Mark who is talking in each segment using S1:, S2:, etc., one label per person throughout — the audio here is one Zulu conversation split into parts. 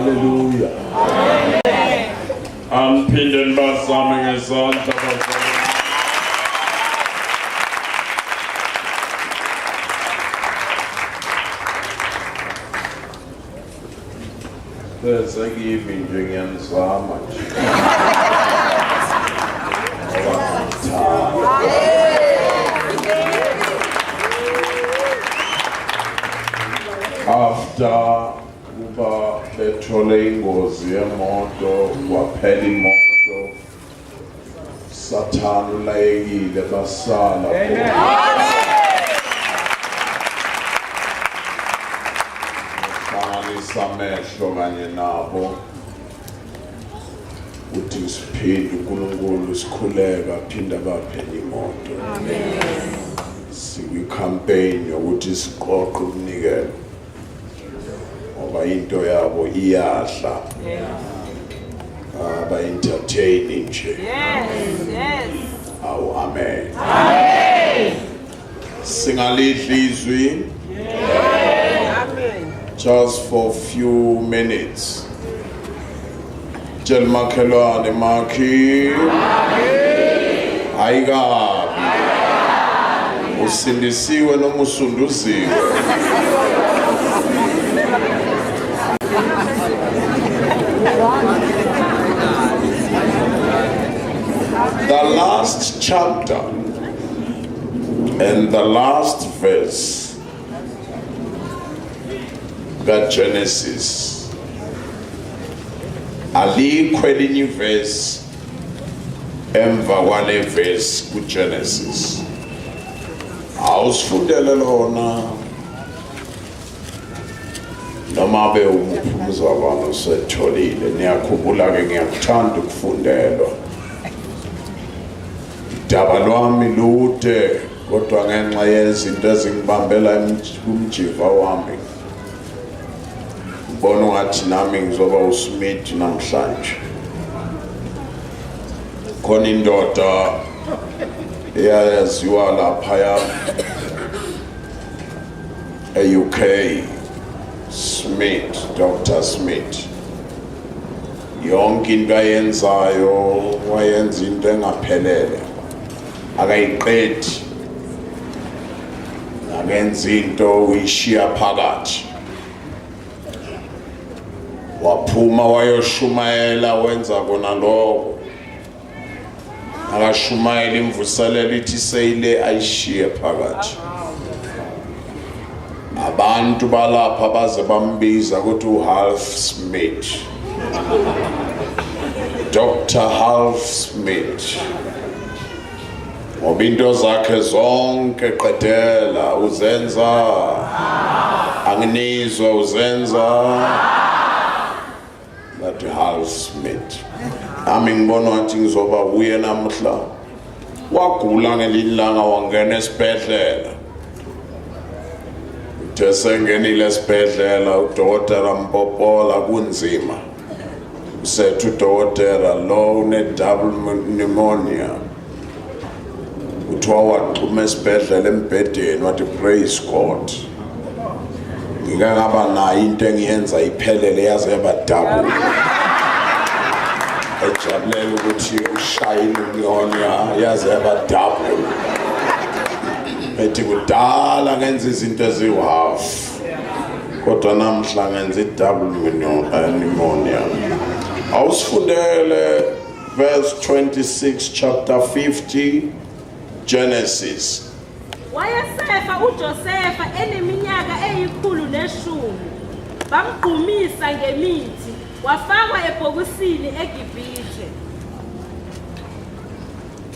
S1: Hallelujah. Angiphinde nibasame ngesandla bazalwane. Bese kimi nje ngiyanizama nje. After kuba bethole ingozi yemoto kwaphela imoto Satan ulayekile basala samehlo kanye nabo uthi siphinde uNkulunkulu sikhuleka phinda baphela imoto. Amen. Siku campaign yokuthi siqoqe ukunikela ngoba into yabo iyahla. Aba entertaining nje. Yes. Awu amen. Amen. Singalidla izwi. Just for a few minutes. Tell makhelwane makhi. Hayiga. Usindisiwe noma usunduziwe. The last chapter and the last verse Genesis alikho elinye verse emva kwale verse kuGenesis awusifundele lona noma umphumuzabano setholile niyakhumbula ke ngiyakuthanda ukufundelwa idaba lwami lude kodwa ngenxa yezinto ezingibambela kumjiva wami bona ngathi nami ngizoba uSmith namhlanje. Khona indoda eyaziwa lapha e-UK, Smith, Dr. Smith. Yonke into ayenzayo wayenza into engaphelele. Akayiqedi. Akenza into uyishiya phakathi. Waphuma wayoshumayela wenza kona lokho akashumayela imvuselelo ithi seyile ayishiye phakathi abantu balapha baze bambiza ukuthi uHalf Smith Dr. Half Smith ngoba into zakhe zonke qedela uzenza anginizwa uzenza that Half Smith. Ngibona wathi ngizoba uye namhla. Wagula ngelilanga wangena esibhedlela. Uthe sengenile esibhedlela udokotela mpopola kunzima. Usethu udokotela lo une double pneumonia. Uthiwa waxhuma esibhedlela embhedeni wathi praise God. Ngingaba nayo into engiyenza iphelele yaze yaba double. Ejabulela ukuthi ushayile umnyonya yaze yaba double. Ethi kudala ngenza izinto ezihalf. Kodwa namhla ngenza i-double pneumonia. Awusifundele verse 26 chapter 50 Genesis.
S2: Wayesefa uJosefa eneminyaka eyi110 bamgqumisa ngemithi wafakwa ebhokisini eGibhithe.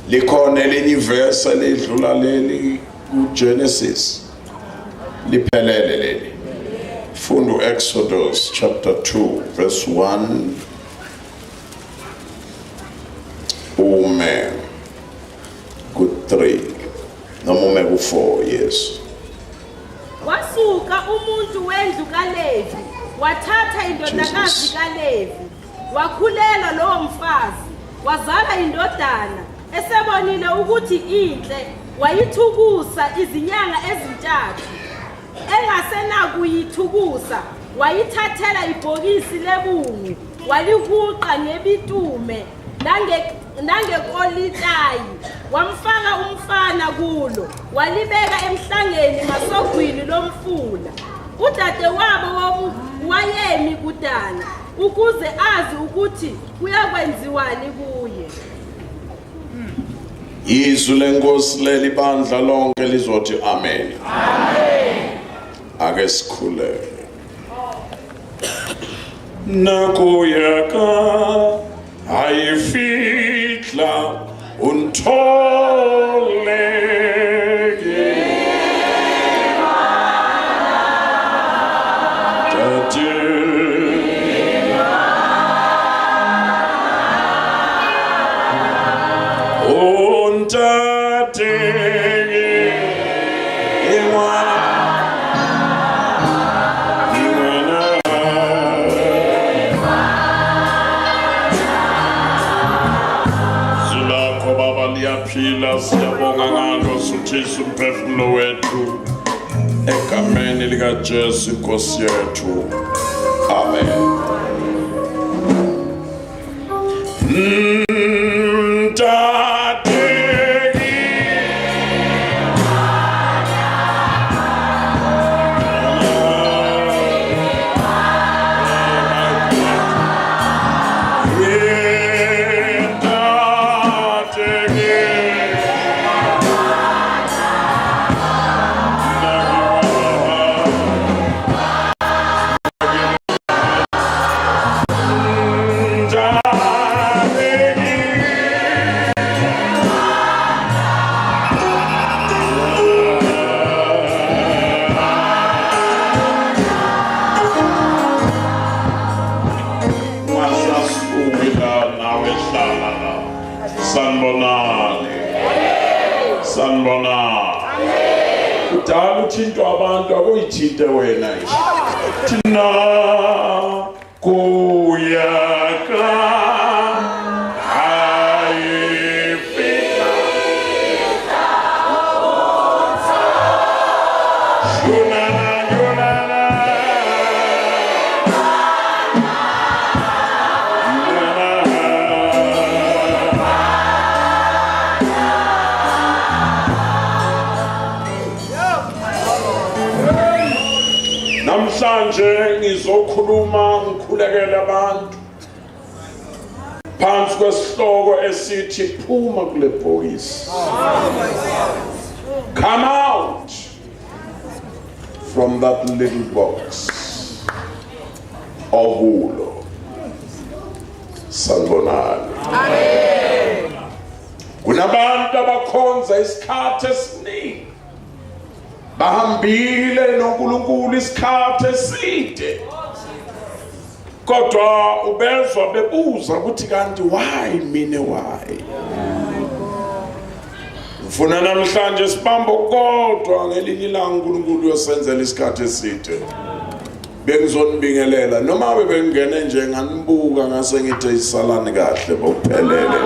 S1: Likhona elinye verse elidlula leli kuGenesis liphelele leli. Funda Exodus chapter 2 verse 1 ume ku3 noma ku4 yes.
S2: Wasuka umuntu wendlu kaLevi wathatha indodakazi kaLevi wakhulela lowo mfazi wazala indodana esebonile ukuthi inhle wayithukusa izinyanga ezintathu engasenakuyithukusa wayithathela ibhokisi lebungu waliguqa ngebitume nangekolitayi wamfaka umfana kulo walibeka emhlangeni ngasogwini lomfula. Udadewabo wayemi kudala ukuze azi ukuthi kuyakwenziwani kuye.
S1: Izwi lenkosi leli bandla lonke lizothi amen.
S2: Amen.
S1: Ake sikhuleke. Nakuyaka ayifihla untoleke siyabonga ngalo suthisa umphefumulo wethu egameni lika Jesu Nkosi yethu. Amen. Kudala uthintwa abantu akuyithinte wena thina kuyaka ayifika namhlanje ngizokhuluma ngikhulekela abantu phansi kwesihloko esithi phuma kule bhokisi. Come out from that little box of wool. Sanibonani. Amen. Kunabantu abakhonza isikhathi esiningi bahambile noNkulunkulu isikhathi eside kodwa ubezwa bebuza ukuthi kanti why mina why. Ufuna namhlanje sibambe kodwa ngelinye ilanga uNkulunkulu uyosenzela isikhathi eside. Bengizonibingelela noma bengene nje nganibuka ngase ngithe isalani kahle bokuphelele.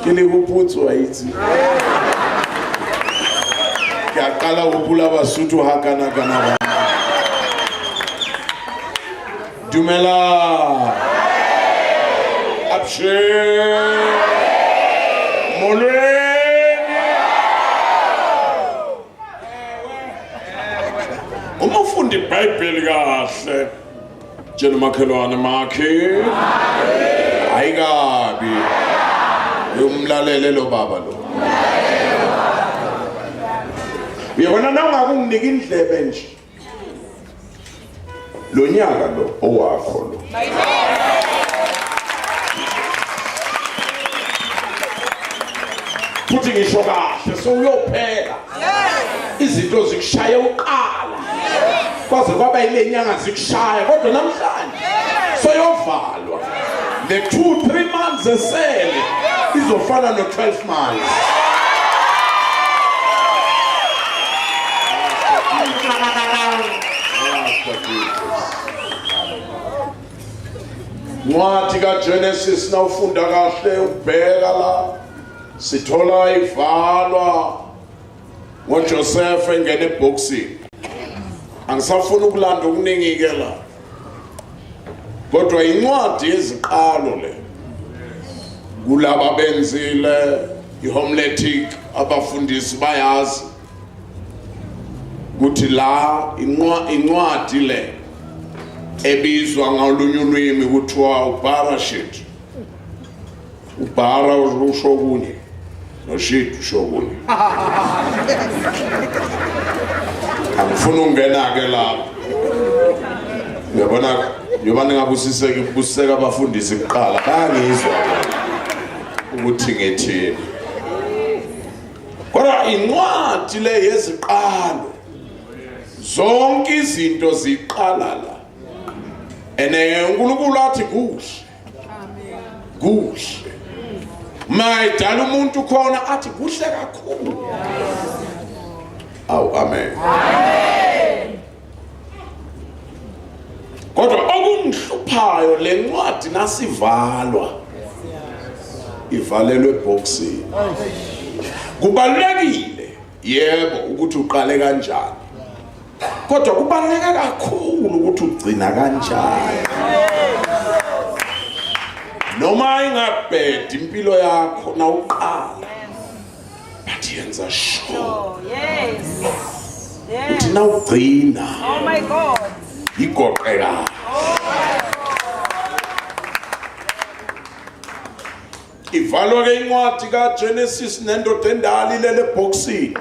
S1: Kile kuphuthu wayithi yakala uphula abasuthu hakana kana dumela abshe molweni umufundi iBhayibheli kahle tshela makhelwane makhe ayikabi umlalele lo baba lo uyabona nangakunginika indlebe nje lo nyaka lo owakho lo futhi ngisho kahle so uyophela izinto zikushaya uqala kwaze kwaba ile nyanga zikushaya kodwa namhlanje soyovalwa the 2-3 months esele izofana no 12 months. Ncwadi kaGenesis nawufunda kahle ubheka la sithola ivalwa ngoJoseph engene ebhoksini angisafuna ukulanda okuningi ke la kodwa incwadi yeziqalo le kulaba benzile ihomletic abafundisi bayazi ukuthi la incwadi le ebizwa ngolunye ulwimi kuthiwa uBarashit. Ubara usho kunye noshit usho kunye. Angifuna ungena ke lapho. Ngiyabona ngabusiseke kubusiseka abafundisi kuqala bayangizwa ukuthi ngethini. Kodwa incwadi le yeziqalo zonke izinto ziqala la. uNkulunkulu athi kuhle. Kuhle. Mayidala umuntu khona athi kuhle kakhulu. Awu amen. Amen. Kodwa okungihluphayo le ncwadi nasivalwa. Ivalelwe eboxini. Kubalulekile yebo ukuthi uqale kanjani. Kodwa kubaluleke kakhulu ukuthi ugcina kanjani. Noma ingabhedi impilo yakho na uqala. But yenza sure. Yes. Yes. Uthi na ugcina.
S2: Oh my God.
S1: Igoqela. Ivalwa ke incwadi kaGenesis nendoda endala ilele eboxini.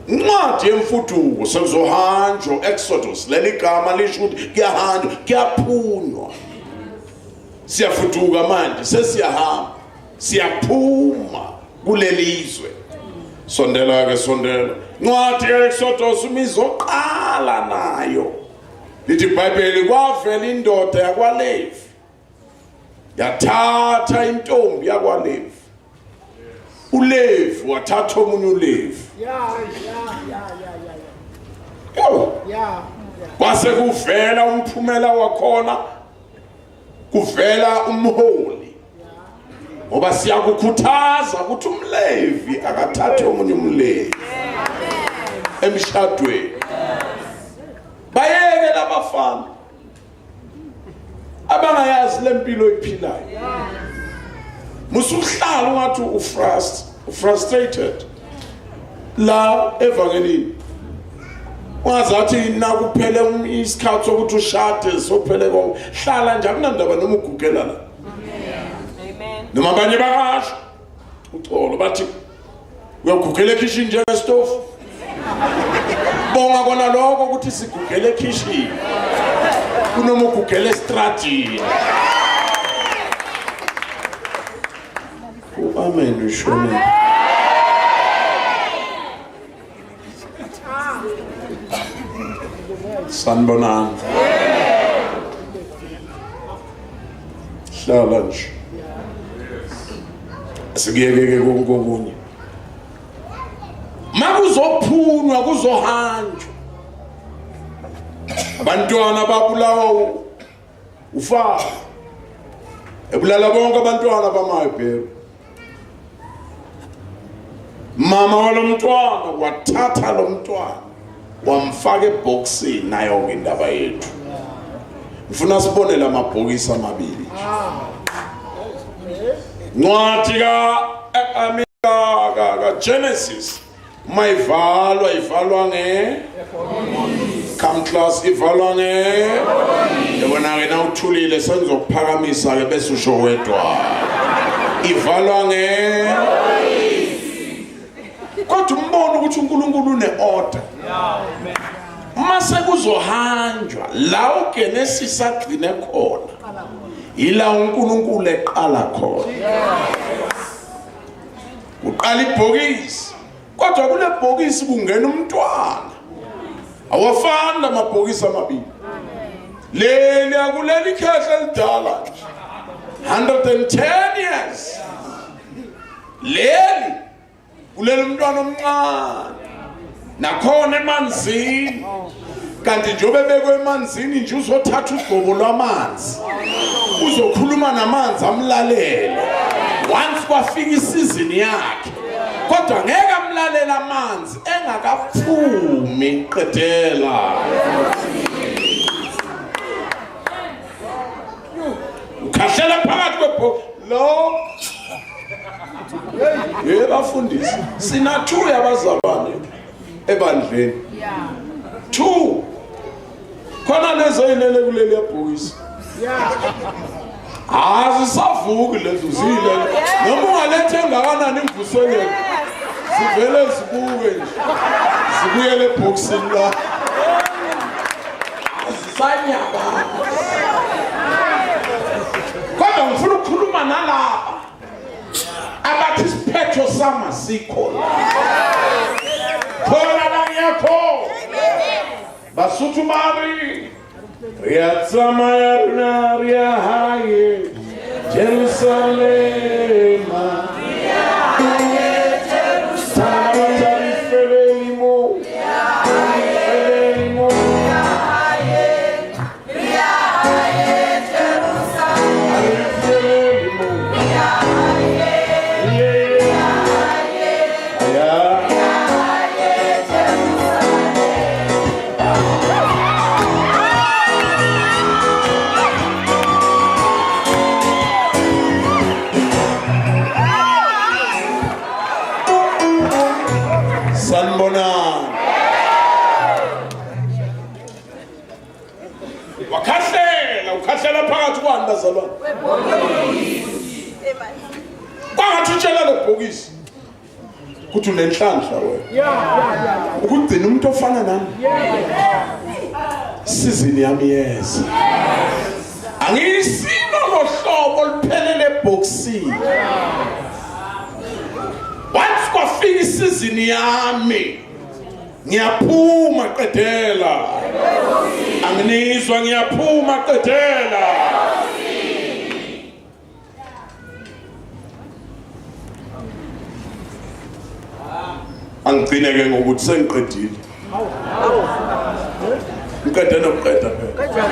S1: Incwadi yemfuduko sekuzohanjwa Exodus leli gama lisho ukuthi kuyahanjwa kuyaphunywa. Siyafuduka manje sesiyahamba siyaphuma kulelizwe. Sondela ke sondela. Incwadi yeExodus umizoqala nayo. Lithi iBhayibheli kwavela indoda yakwaLevi. Yathatha intombi yakwaLevi. uLevi wathatha omunye uLevi. Kwase kuvela umphumela wakhona. Kuvela umholi. Ngoba siyakukhuthaza ukuthi umLevi akathathe omunye umLevi. Emshadweni. Bayeke labafana abangayazi lempilo iphilayo. Musuhlala ungathi ufrustrated la evangelini. Wazathi nakuphele isikhathi sokuthi ushade sophele konke. Hlala nje akunandaba noma ugugela la. Amen. Noma abanye bakasho uxolo bathi uyagugela ekitchen njengestofu. Bonga kona lokho ukuthi sigugele ekitchen. Kunoma ugugela estradini. Amen ushone. Sanibonani. Hlala nje. Sikuyeke konke. Makuzophunywa kuzohanjwa. Abantwana babulawa ufa. Ebulala bonke abantwana bamaYebheru. Mama walomntwana wathatha lo mntwana wamfaka eboxini nayo indaba yethu. Ngifuna sibone lamabhokisi amabili. Ncwadi ka Genesis ivalwa nge come class ivalwa nge yabona wena uthulile senizokuphakamisa ke bese usho wedwa. Ivalwa nge kodwa umbona ukuthi uNkulunkulu une-order. Mase kuzohanjwa la uGenesis agcine khona. Ila uNkulunkulu eqala khona. Uqala ibhokisi. Kodwa kule bhokisi kungena umntwana. Awafani lamabhokisi amabili. Leli akuleli khehla elidala nje. 110 years. Leli kulelo mntwana omncane nakhona emanzini kanti njobe bekwe emanzini nje uzothatha ugqobo lwamanzi uzokhuluma namanzi amlalele once kwafika isizini yakhe kodwa ngeke amlalele ukulalela amanzi engakaphumi qedela ukhahlela phakathi kwebho lo bafundisi sina 2 yabazalwane ebandleni 2 khona lezo inele kuleli yabhokisi azisavuki lezo zile noma ungalethe engakanani imvusweni sivele zibuke nje zibuyele ebhokisini la azisanyaba kodwa ngifuna ukukhuluma nalapha abathi isiphetho samasikho khona la yakho basuthu bari riyatsamaya riyahaye Jerusalema ukhahlela phakathi kwani bazalwane kwangathutshela lebhokisi kuthi unenhlanhla wena ukugcina umuntu ofana nami sizini yami yeza angisino lohlobo liphelele ebhokisini once kwafika isizini yami ngiyaphuma qedela anginizwa ngiyaphuma qedela angigcineke ngokuthi sengiqedile ngiqede nokuqeda phela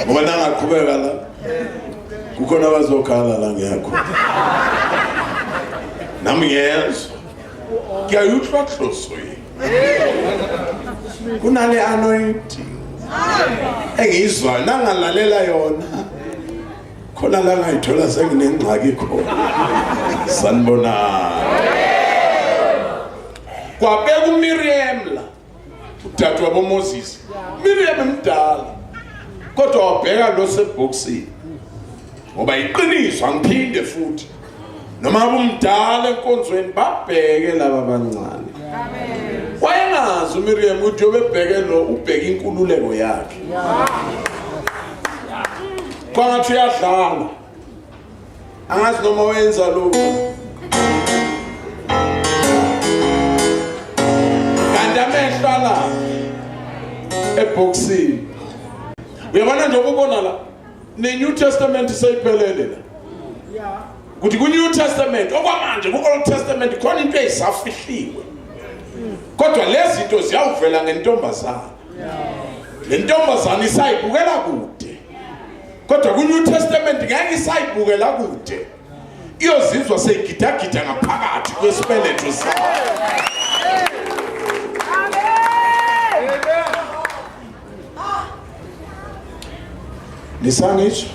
S1: ngoba nangaqhubeka la kukhona abazokhala la ngiyakho nami ngiyezwa ngiyayuthwa hlosweni kunale anointing engizwa nangalalela yona khona la ngayithola senginengxaki khona sanibona kwabeka uMiriam la udade wabo Moses Miriam emdala kodwa wabheka lo sebhokisini ngoba iqiniso angiphinde futhi noma umdala enkonzweni babheke laba abancane wayengazi uMiriam ukuthi ubebheke lo ubheka inkululeko yakhe kwangathi uyadlala angazi noma wenza lokho kanti amehlo la ebhokisini uyabona nje ukubona la ne-New Testament seyiphelele la kuthi ku-New Testament okwamanje ku-Old Testament khona into eyisafihliwe kodwa lezi zinto ziyawuvela ngentombazana le ntombazana isayibukela kude kodwa ku-New Testament ngeke isayibukela kude iyozizwa seyigidagida ngaphakathi kwesibeletho sayo lisangitsho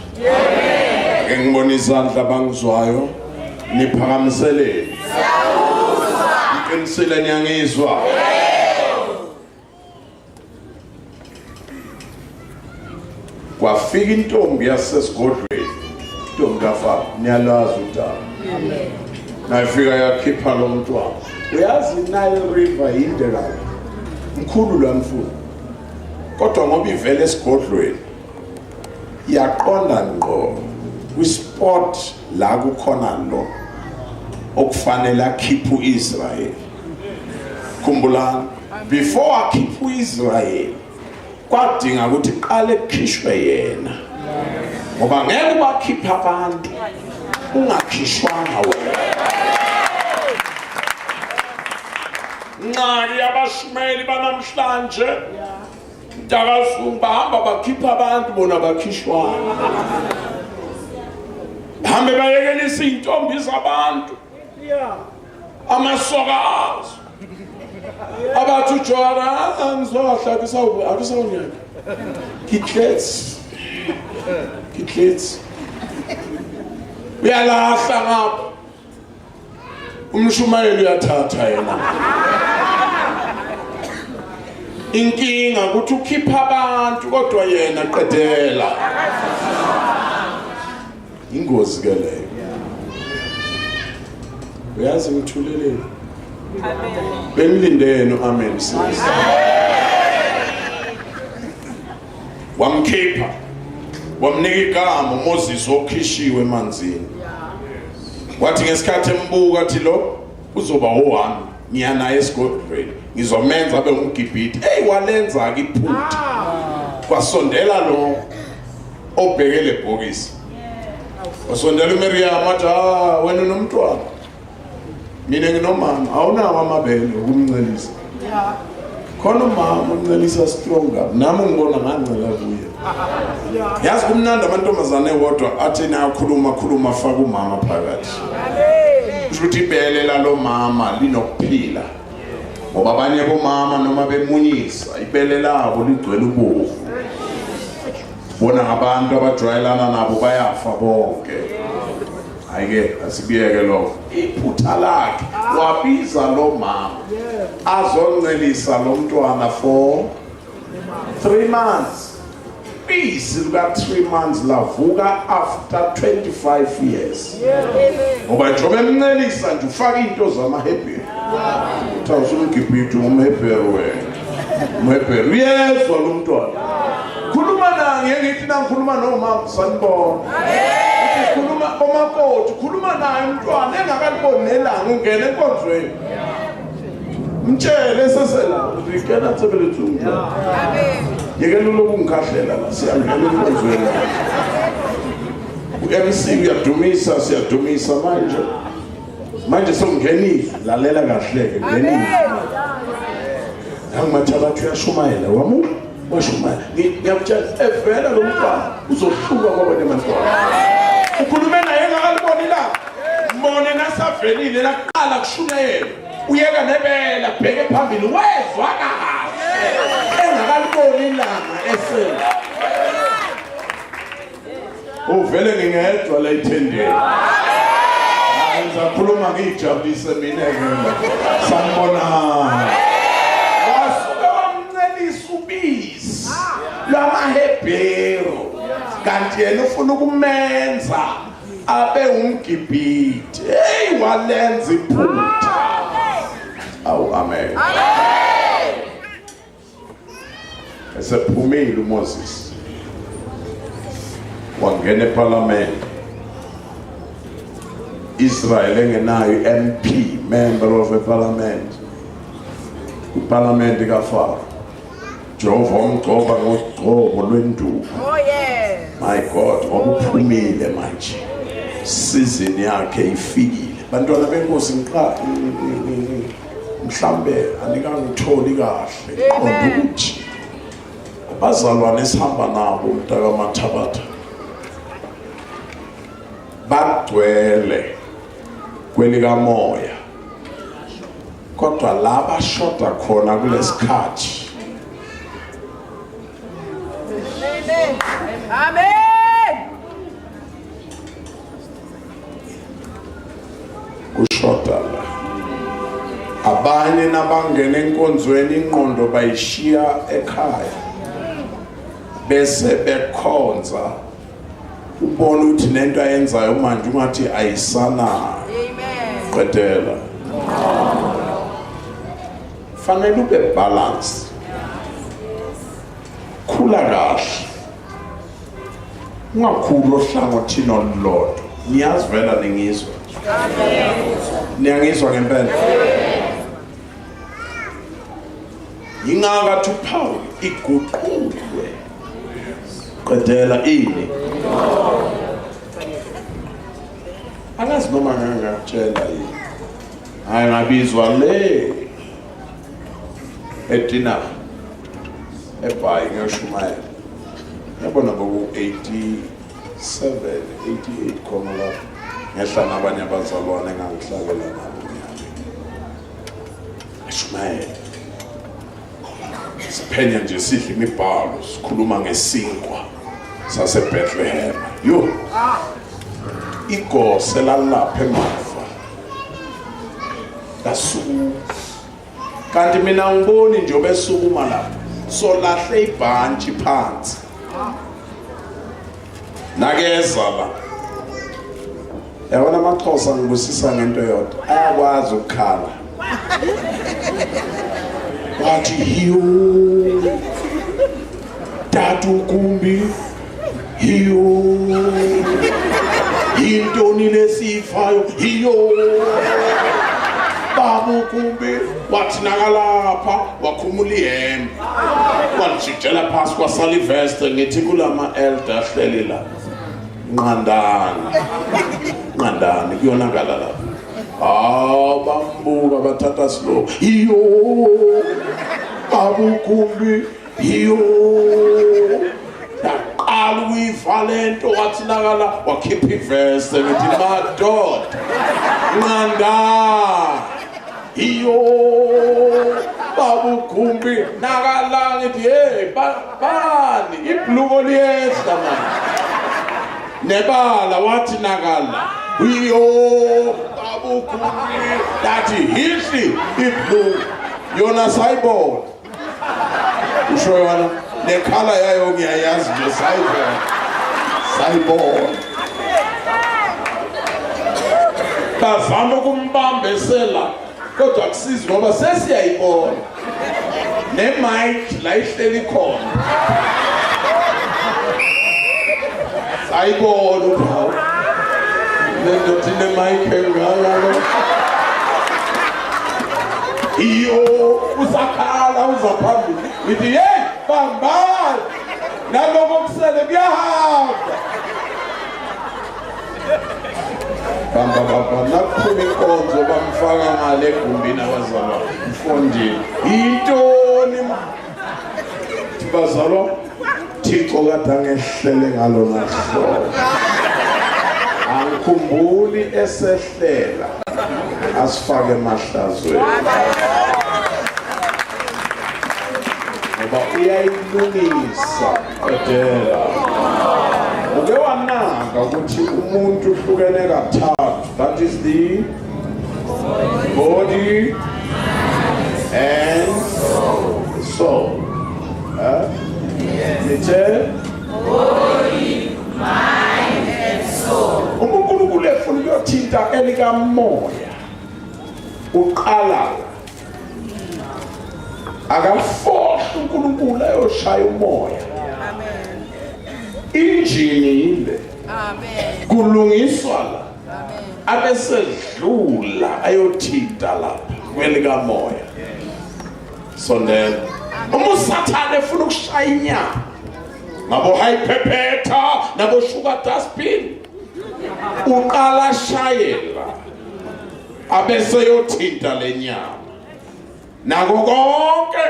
S1: ake ngibona izandla bangizwayo niphakamiseleni iqinisile niyangizwa kwafika intombi yasesigodlweni intombi kaFaro niyalazi udaba nayifika yakhipha lo mntwana uyazi Nile River yinde kabi mkhulu la mfula kodwa ngoba ivele esigodlweni yaqonda ngqo kwispot la kukhona lo okufanele akhiphe uIsrael khumbulani before akhiphe uIsrael kwadinga ukuthi qale kukhishwe yena ngoba ngeke bakhiphe abantu ungakhishwanga wena nqali abashumeli banamhlanje Dagazungu bahamba bakhipha abantu bona bakhishwana bahambe bayekelisa intombi zabantu amasokazi abathi uJohana ngizohlabisa akusawunyaka kitlets uyalahla ngapha umshumayeli uyathatha yena inkinga ukuthi ukhipha abantu kodwa yena qedela ingozi ke leyo uyazi ngithuleleni benilindeni amen sis wamkhipha wamnika igama uMoses okhishiwe emanzini wathi ngesikhathi embuka athi lo uzoba owami ngiyana esigodlweni ngizomenza abe umGibhithe walenza ke iphutha kwasondela lo obheke lebhokisi wasondela uMiriam athi wena unomntwana mina nginomama awunawo amabele ukumncelisa khona umama umncelisa stronger nami ngibona ngancela kuye yazi kumnandi amantombazane wodwa athi nakhuluma faka umama phakathi ukuthi ibele lalo mama linokuphila ngoba abanye bomama noma bemunyisa ibele labo ligcwele ubovu bona abantu abajwayelana nabo bayafa bonke ayike asibiyeke lo iphutha lakhe wabiza lo mama azoncelisa lo mntwana for 3 months peace lika 3 months lavuka after 25 years ngoba njobe emncelisa nje ufaka into zamaHebrew uthatha umGibhithe umHebrew umHebrew yezwa lo mntwana khuluma naye ngithi nangikhuluma nomama sanibona khuluma omakoti khuluma naye umntwana engakaliboni nelanga ungena enkonzweni mtshele sesela ngikena tsebele tsungu amen yekela lokungikahlela la siyangena enkonzweni uMC uyadumisa siyadumisa manje songenile lalela kahle ke ngenile angimathabathu uyashumayela wamu washumayela ngiyakutshela evela lo mntwana uzohluka ngoba nemantwana ukhulume naye engakaliboni la mbone nasavelile laqala kushunayela uyeka nebela bheke phambili wezwa kahle engakaliboni ilanga esela uvele ngingedwa la ithendeni ngizakhuluma ngijabulise mina ke sanibona wasuke wamncelisa ubisi lwamaHebheru kanti yena ufuna ukumenza abe umGibhithe walenza iphutha awu amen esephumile uMoses wangena eParliament Israel engenayo MP member of a parliament uParliament kaFaro Jehova umgcoba ngogcobo lwenduku my God wakuphumile manje season yakhe ifikile bantwana benkosi mhlambe anikangitholi kahle kodwa ukuthi abazalwane esihamba nabo umntaka Mathabatha bagcwele kwelika moya kodwa laba shoda khona kulesikhathi amen kushoda la abanye nabangena enkonzweni ingqondo bayishiya ekhaya bese bekhonza ubona ukuthi lento ayenzayo manje ungathi ayisana amen qedela fanele ube balance khula kahle ungakhulu ohlangothini olulodwa niyazivela ningizwa amen niyangizwa ngempela ingaka uPaul iguqulwe qedela ini akazi noma ngangakutshela yini hayi ngabizwa le etina ebhayi ngiyoshumayela yabona boku 87 88 khona la ngehla nabanye abazalwane engangihlabela nabo Ishumayela siphenya nje sidla imibhalo sikhuluma ngesinkwa saseBethlehem yo igose lalapha emafa lasuku kanti mina ngiboni nje obesukuma lapha so lahle ibhantshi phansi nakeza la yabona amaXhosa ngibusisa ngento yodwa ayakwazi ukukhala wathi hiyo tatu kumbi hiyo intoni lesifayo hiyo babu kumbi wathi nakalapha wakhumula ihembe wanjijela phasi kwasala iveste ngithi kulama elder ahleli la nqandani kuyonakala lapha bambuka bathatha slow iyo babukumbi iyo yaqala ukuyivala into wathi nakala wakhipha ivese ngithi madoda nqandani iyo babukumbi nakala ngithi hey bani ibhluko liyehla manje nebala wathi nakala iyo babukumbi lathi hihli ibhluko yona sayibona usho yona nekhala yayo ngiyayazi nje sayibona bazama ukumbambesela kodwa akusizi ngoba sesiyayibona nemic la ihleli khona sayibona uphawu lento thine mic engalo iyo usakhala uzaphambili ngithi hey bambala naloko kusele kuyahamba bamba nakuphuma inkonzo bamfaka ngale egumbini abazalwa mfondini intoni bazalwa Thixo kade angehlele ngalona hlobo angikhumbuli esehlela asifake emahlazweni ngoba uyayilungisa edela uke wanaka ukuthi umuntu uhlukene kathathu that is the body and soul body, mind and soul uNkulunkulu efuna ukuyothinta elikamoya uqala akafohla uNkulunkulu ayoshaya umoya injini ile kulungiswa la abesedlula ayothinta lapha kwelikamoya sondela umusathane efuna ukushaya inyama ngabo high pepeta nabo sugar dustbin uqala shayela abese yothinta lenyama nako konke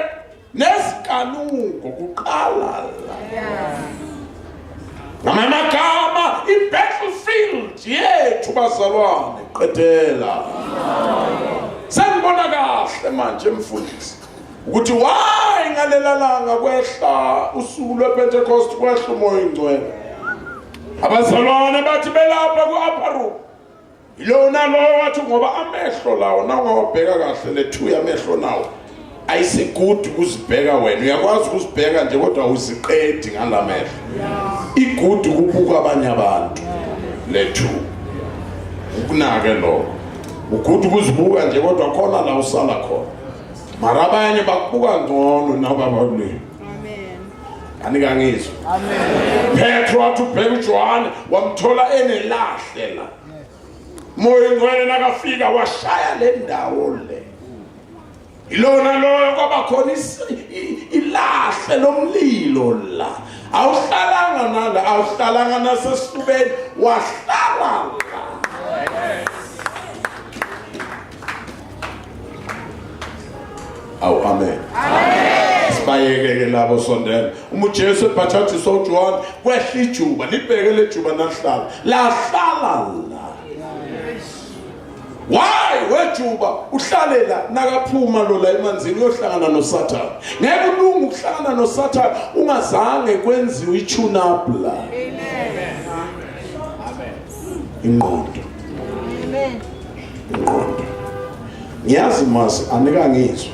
S1: nesikanuko kuqala la ngamagama i-battlefield yethu bazalwane qedela sengibona kahle manje mfundisi ukuthi why ngalelalanga kwehla usuku lwePentecost kwehla umoya ingcwele abazalwane bathi belapha ku-upper room ilona lo wathi ngoba amehlo lawo nawungawabheka kahle lethu yamehlo nawo ayisigude ukuzibheka wena uyakwazi ukuzibheka nje kodwa uziqedi ngalamehlo igude ukubuka abanye abantu lethu ukunake lo ugude ukuzibuka nje kodwa khona la usala khona mara abanye bakubuka ngcono nababalule amen anikangizwa amen Petro wathi ubheka uJohane wamthola enelahle la moya ingcwele nakafika washaya le ndawo le ilona loyo kwaba khona ilahle lomlilo la awuhlalanga nala awuhlalanga nasesifubeni wahlala awu amen sibayeke labo sondela uJesu ebhathathi soJohn kwehla ijuba libheke le juba nahlala lahlala la why uyajuba uhlale la nakaphuma lo la emanzini uyohlangana noSathane. Ngeke ulungu ukuhlangana noSathane ungazange kwenziwe i-tune up la. Amen. Ingqondo. Amen. Ingqondo. Ngiyazi mase anika ngizwe.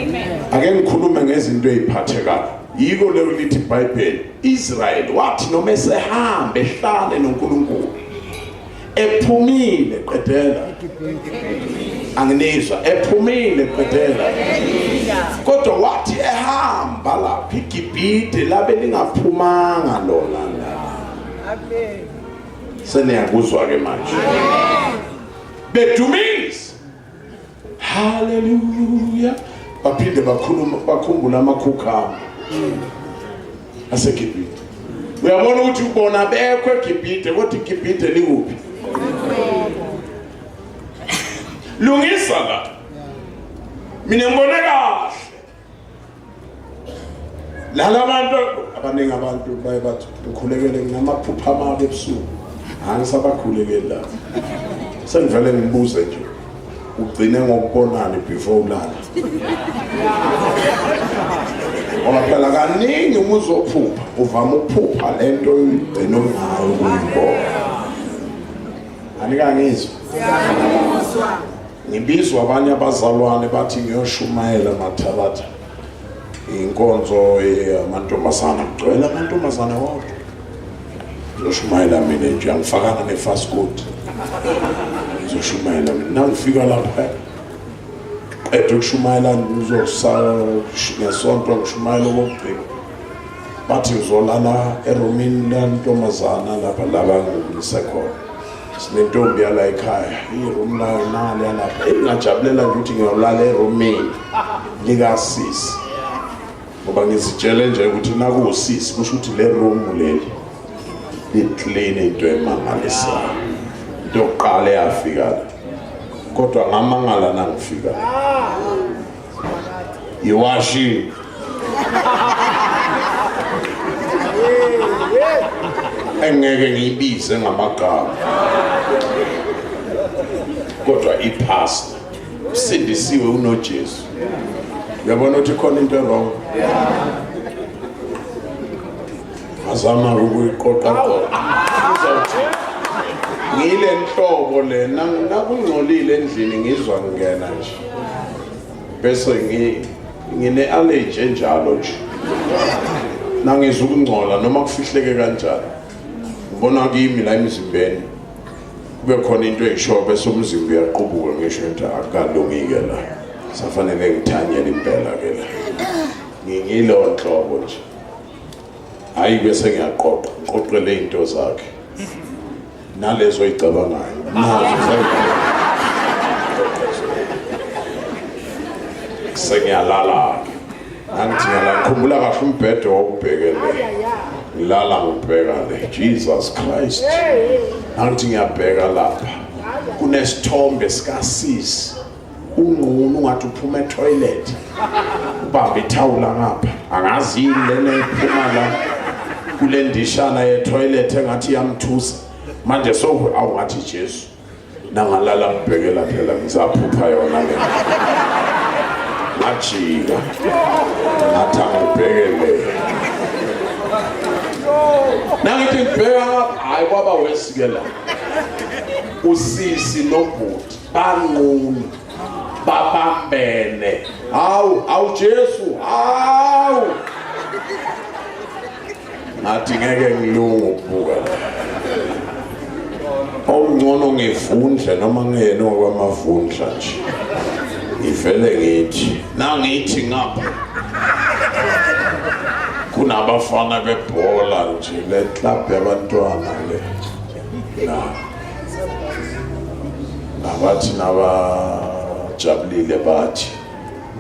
S1: Amen. Ake ngikhulume ngezinto eziphathekayo. Yiko leyo lithi iBhayibheli Israel wathi noma esehambe ehlale noNkulunkulu ephumile qedela anginizwa ephumile qedela kodwa wathi ehamba lapha iGibhite labe lingaphumanga lona amen seniyakuzwa ke manje bedumisa haleluya baphinde bakhumbula amakhukhama aseGibhite uyabona ukuthi ubona bekho eGibhite kodwa iGibhite likuphi lungisa la mina ngibone kahle lala abantu abaningi abantu baye bathi ngikhulekele nginamaphupha amabi ebusuku angisabakhulekeli la sengivele ngibuze nje ugcine ngokubonana before ulala ngoba phela kaningi uma uzophupha uvama ukuphupha lento ugcine ungayo ukuyibona anika ngizwa ngibizwa abanye abazalwane bathi ngiyoshumayela Mathabatha inkonzo yamantombazana kugcwele amantombazana wodwa ngiyoshumayela mina nje angifakanga ne-fast code ngizoshumayela mina ngifika lapha qedwe ukushumayela ngizosala ngesonto ngishumayela okugcina bathi ngizolala erumini lantombazana lapha laba ngisekhona sinentombi yala ekhaya iroom layo nali yalapha engajabulela nje ukuthi ngiyolala erumini likasisi ngoba ngizitshele nje ukuthi nakuwusisi kusho ukuthi le room leli liclean into emangalisayo into yokuqala yafika la kodwa ngamangala nangifika iwashi engeke ngiyibize ngamagama kodwa ipastor usindisiwe unoJesu uyabona ukuthi khona into wrong azama ukuyiqoqa ngile nhlobo lena nakungcolile endlini ngizwa ngena nje bese ngine allergy enjalo nje nangizwa ukungcola noma kufihleke kanjalo ngibona kimi la emzimbeni kube khona into eyishoyo bese umzimba uyaqhubuka ngisho ukuthi akalungike la safanele ngithanyele impela ke la ngiyilo nhlobo nje hayi bese ngiyaqoqele into zakhe nalezo icabangayo nazo sengiyalala angithi ngikhumbula kahle umbhedo wokubhekele ngilala ngibheka le Jesus Christ angithi ngiyabheka lapha kunesithombe sikasisi unqunu ungathi uphuma etoilet ubamba ithawula ngapha angazi yini lena iphuma la kule ndishana ye-toilet engathi yamthusa manje awungathi Jesu nangalala ngibhekela phela ngizaphupha yona le ngajika ngathi angibhekele nangithi ngibheka hayi kwaba wesikela usisi nobhuti banqunu babambene awu Jesu awu ngathi ngeke ngilunge ukubuka ongcono ngivundle noma ngiyena okwamavundla nje ngivele ngithi nangithi ngapha kunabafana bebhola nje le club yabantwana le nabathi nabajabulile bathi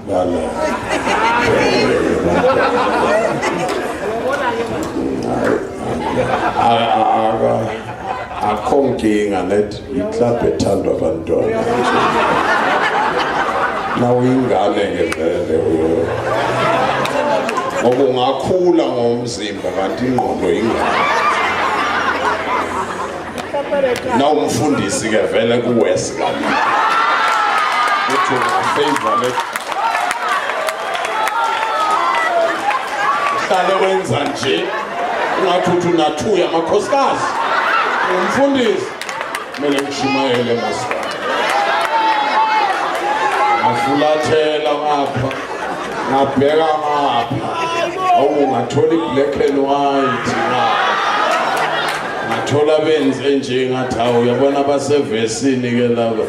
S1: bala akhonkinga net iclub ethandwa abantwana nawo ingane ngevele ngoba ungakhula ngomzimba kanti ingqondo ingane na umfundisi ke vele kuwesi kanti favor le. Uhlale wenza nje ungathuthi unathuya amakhosikazi. Umfundisi kumele ngishumayele masipala. Ngafulathela ngapha. Ngabheka ngapha. Awungathola i-black and white ngathola benze nje ngathi hawu uyabona basevesini ke laba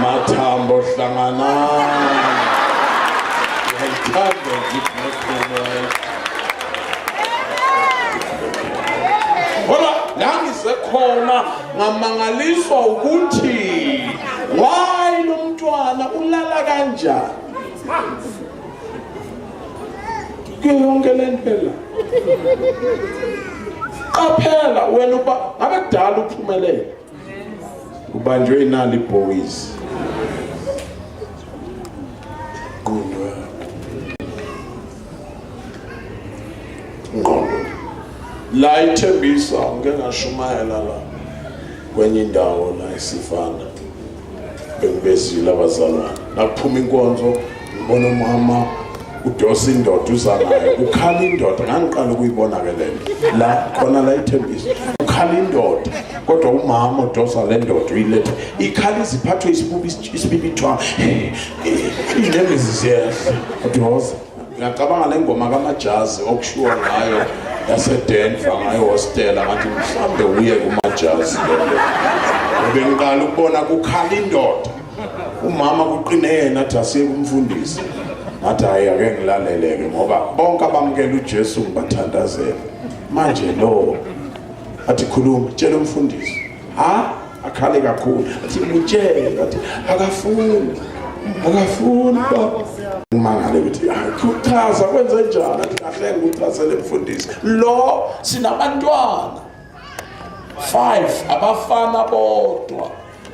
S1: mathambo hlangana ngiyayithanda i-black and white. Hola la ngisekhona ngamangaliswa ukuthi why lo mntwana ulala kanjani yonke lempela qaphela wena uba ngabe kudala uphumelele ubanjwe inali boys kuno ngoba la ithembisa ngeke ngashumayela la kwenye indawo la isifana bengibezile abazalwane nakuphuma inkonzo ngibona umama udosa indoda uzanayo ukhala indoda ngangiqala ukuyibona ke lento la khona la ithembisa ukhala indoda kodwa umama udosa le ndoda uyiletha ikhala iziphathwe isibibithwa inembezi ziyehla udosa ngiyacabanga le ngoma kamajazi okushiwo ngayo yaseDenver ngayo hostela ngathi mhlambe uye kumajazi lo bengiqala ukubona kukhala indoda umama kuqine yena athi asiye kumfundisi ngathi hayi ake ngilaleleke ngoba bonke abamukela uJesu ngibathandazela manje lo athi khuluma tshela umfundisi akhale kakhulu athi ngitshela athi akafuni baba ngimangale ukuthi khuthaza kwenze njani athi kahle ngikuchazele umfundisi lo sinabantwana 5 abafana bodwa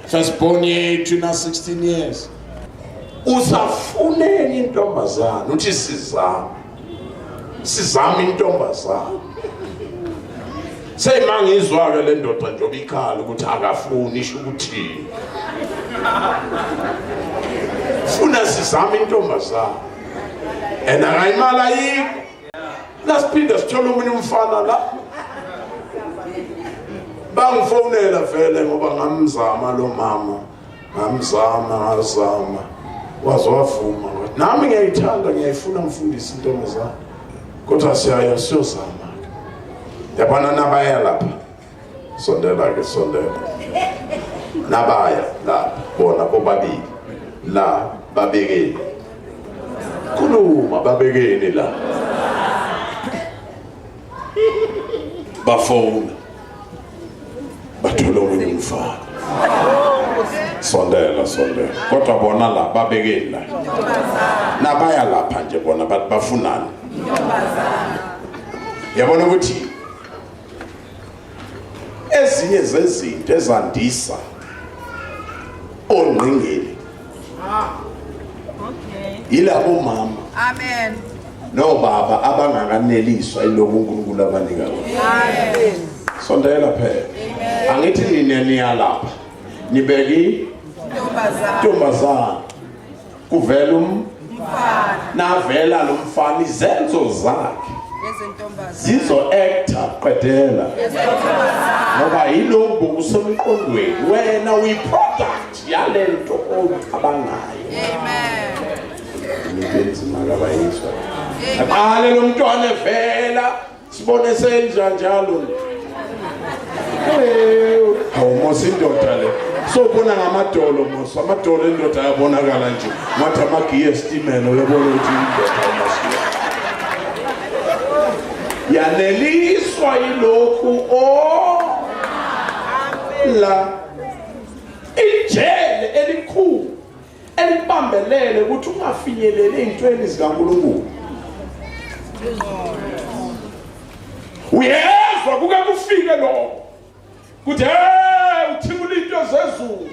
S1: firstborn yethu na 16 years usafuneni intombazana uthi sizama intombazana seyimangizwa ke le ndoda njobe ikhala ukuthi akafuni isho ukuthi funa sizama intombazana enakayimala yiko lasiphinda sithola umunye umfana la bangifonela vele ngoba ngamzama lo mama ngazama wazowavuma nami ngiyayithanda ngiyayifuna umfundisi intombazana kodwa siyozama yabona nabaya lapha sondela nabaya la bona bobabili la babekeni khuluma babekeni la bafona bathola omunye umfana sondela kodwa bona la babekeni la nabaya lapha nje bona bafunana yabona ukuthi ezinye zezinto ezandisa ongqingeli yilabo mama
S3: amen
S1: no baba abangakaneliswa iloku uNkulunkulu abanika bona
S3: amen
S1: sondela phela angithi niya lapha nibeki intombazana kuvela umfana navela lo mfana izenzo zakhe zizo actor qedela ngoba yiloko kusemqondweni wena uyi product yalento ocabangayo
S3: amen
S1: nibenzi makabayiswa aqale lo mntwana evela sibone senza njalo awumosi indoda le sobona ngamadolo mosi amadolo endoda yabonakala nje ngathi amagiye estimela uyabona ukuthi indoda amasiya yaneliswa ilokhu la ijele elikhulu elibambelele ukuthi ungafinyelele ezintweni zikaNkulunkulu uyezwa kuke kufike lo kuthi uthimula into zezulu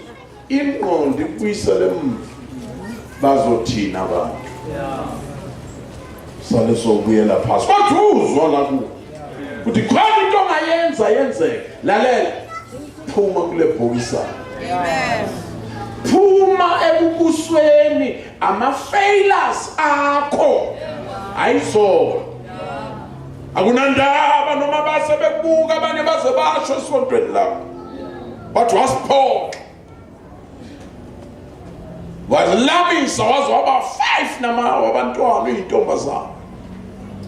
S1: ingqondo ikuyisele emva bazothina abantu sale sobuyela phasi kodwa uzwa la kuthi khona into ongayenza yenzeke lalela phuma kule bhokisa
S3: amen
S1: phuma ebubusweni ama-failures akho ayizona. Akunandaba noma base bekubuka abanye baze basho esontweni lakho but wasiphoxa wazilamisa waze waba 5 wabantwana uyintombazana